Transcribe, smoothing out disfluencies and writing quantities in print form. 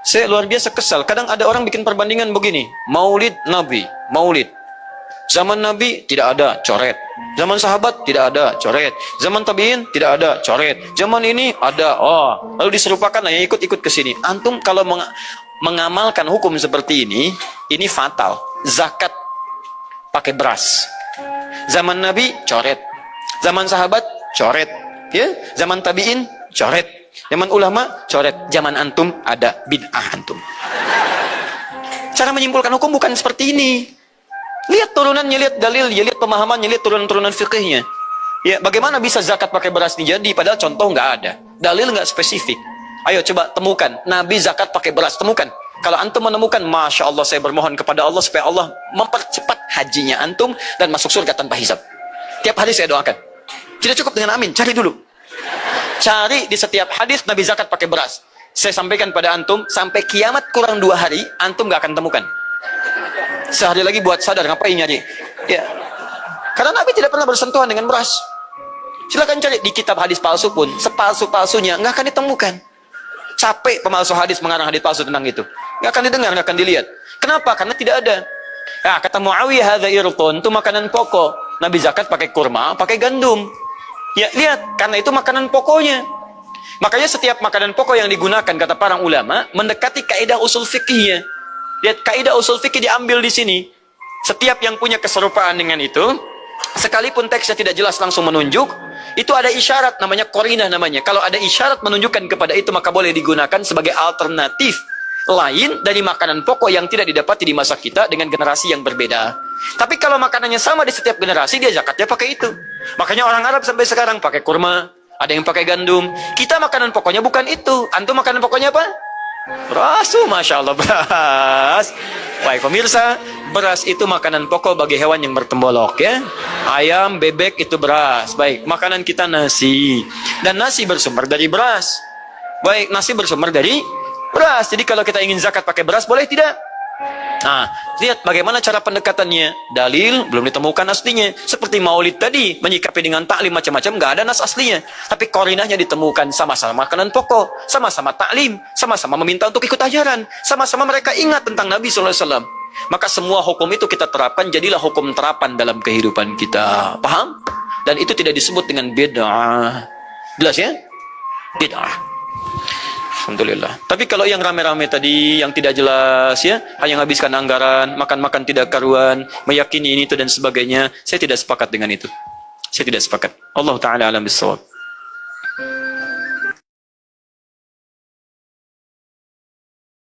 Saya luar biasa kesal. Kadang ada orang bikin perbandingan begini. Maulid Nabi, maulid. Zaman Nabi tidak ada, coret. Zaman sahabat tidak ada, coret. Zaman tabi'in tidak ada, coret. Zaman ini ada, oh. Lalu diserupakan, yang ikut-ikut ke sini. Antum kalau mengamalkan hukum seperti ini fatal. Zakat pakai beras. Zaman Nabi, coret. Zaman sahabat, coret. Ya, zaman tabi'in, coret. Zaman ulama, coret. Zaman antum, ada bid'ah antum. Cara menyimpulkan hukum bukan seperti ini. Lihat turunannya, lihat dalilnya, lihat pemahamannya, lihat turunan-turunan fikihnya. Ya, bagaimana bisa zakat pakai beras ini jadi? Padahal contoh nggak ada. Dalil nggak spesifik. Ayo coba temukan. Nabi zakat pakai beras, temukan. Kalau antum menemukan, Masya Allah, saya bermohon kepada Allah supaya Allah mempercepat hajinya antum dan masuk surga tanpa hisab. Tiap hari saya doakan. Tidak cukup dengan amin, cari dulu. Cari di setiap hadis Nabi zakat pakai beras. Saya sampaikan pada antum, sampai kiamat kurang 2 hari, antum gak akan temukan. Sehari lagi buat sadar, ngapain nyari? Ya. Karena Nabi tidak pernah bersentuhan dengan beras. Silakan cari di kitab hadis palsu pun, sepalsu-palsunya nggak akan ditemukan. Capek pemalsu hadis mengarang hadis palsu tentang itu. Nggak akan didengar, nggak akan dilihat. Kenapa? Karena tidak ada. Nah, kata Muawiyah, hadza irqun, itu makanan pokok. Nabi zakat pakai kurma, pakai gandum. Ya, lihat, karena itu makanan pokoknya. Makanya setiap makanan pokok yang digunakan, kata para ulama, mendekati kaidah usul fikihnya. Lihat, kaidah usul fikih diambil di sini. Setiap yang punya keserupaan dengan itu, sekalipun teksnya tidak jelas langsung menunjuk, itu ada isyarat, namanya qarinah namanya. Kalau ada isyarat menunjukkan kepada itu, maka boleh digunakan sebagai alternatif lain dari makanan pokok yang tidak didapati di masa kita dengan generasi yang berbeda. Tapi kalau makanannya sama di setiap generasi, dia zakatnya pakai itu. Makanya orang Arab sampai sekarang pakai kurma, ada yang pakai gandum. Kita makanan pokoknya bukan itu. Antum makanan pokoknya apa? Beras. Masya Allah, beras. Baik pemirsa, beras itu makanan pokok bagi hewan yang bertembolok, ya. Ayam, bebek itu beras. Baik, makanan kita nasi. Dan nasi bersumber dari beras. Baik, nasi bersumber dari beras. Jadi kalau kita ingin zakat pakai beras, boleh tidak? Nah, lihat bagaimana cara pendekatannya. Dalil belum ditemukan aslinya. Seperti maulid tadi, menyikapi dengan taklim macam-macam, nggak ada nas aslinya. Tapi korinahnya ditemukan, sama-sama makanan pokok, sama-sama taklim, sama-sama meminta untuk ikut ajaran, sama-sama mereka ingat tentang Nabi SAW. Maka semua hukum itu kita terapkan, jadilah hukum terapan dalam kehidupan kita. Paham? Dan itu tidak disebut dengan bid'ah. Jelas ya? Bid'ah. Alhamdulillah. Tapi kalau yang rame-rame tadi, yang tidak jelas ya, hanya menghabiskan anggaran, makan-makan tidak karuan, meyakini ini itu dan sebagainya, saya tidak sepakat dengan itu. Saya tidak sepakat. Allah Ta'ala alam bisawab.